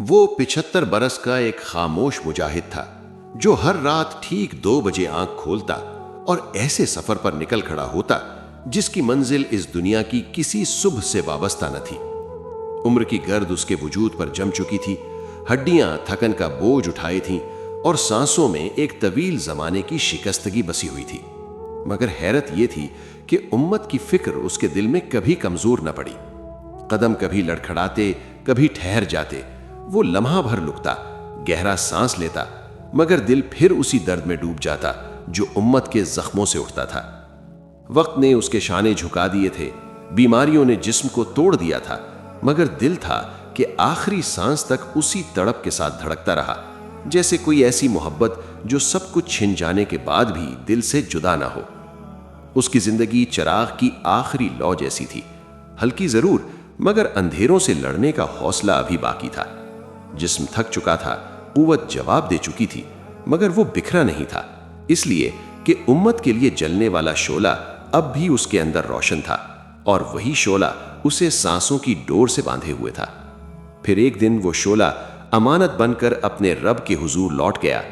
वो 75 बरस का एक खामोश मुजाहिद था जो हर रात ठीक 2 बजे आंख खोलता और ऐसे सफर पर निकल खड़ा होता जिसकी मंजिल इस दुनिया की किसी सुबह से वाबस्ता न थी। उम्र की गर्द उसके वजूद पर जम चुकी थी, हड्डियां थकन का बोझ उठाई थीं और सांसों में एक तवील जमाने की शिकस्तगी बसी हुई थी। मगर हैरत यह थी कि उम्मत की फिक्र उसके दिल में कभी कमजोर न पड़ी। कदम कभी लड़खड़ाते, कभी ठहर जाते, वो लम्हा भर लुकता, गहरा सांस लेता, मगर दिल फिर उसी दर्द में डूब जाता जो उम्मत के जख्मों से उठता था। वक्त ने उसके शाने झुका दिए थे, बीमारियों ने जिस्म को तोड़ दिया था, मगर दिल था कि आखिरी सांस तक उसी तड़प के साथ धड़कता रहा, जैसे कोई ऐसी मोहब्बत जो सब कुछ छिन जाने के बाद भी दिल से जुदा ना हो। उसकी जिंदगी चिराग की आखिरी लौ जैसी थी, हल्की जरूर, मगर अंधेरों से लड़ने का हौसला अभी बाकी था। जिस्म थक चुका था, कुव्वत जवाब दे चुकी थी, मगर वो बिखरा नहीं था, इसलिए कि उम्मत के लिए जलने वाला शोला अब भी उसके अंदर रोशन था और वही शोला उसे सांसों की डोर से बांधे हुए था। फिर एक दिन वो शोला अमानत बनकर अपने रब के हुजूर लौट गया।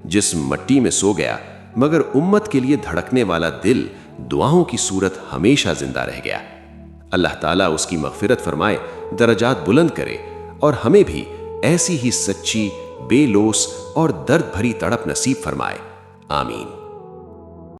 जिस्म मट्टी में सो गया, मगर उम्मत के लिए धड़कने वाला दिल दुआओं की सूरत हमेशा जिंदा रह गया। अल्लाह ताला उसकी मगफिरत फरमाए, दरजात बुलंद करे और हमें भी ऐसी ही सच्ची, बेलोस और दर्द भरी तड़प नसीब फरमाए। आमीन।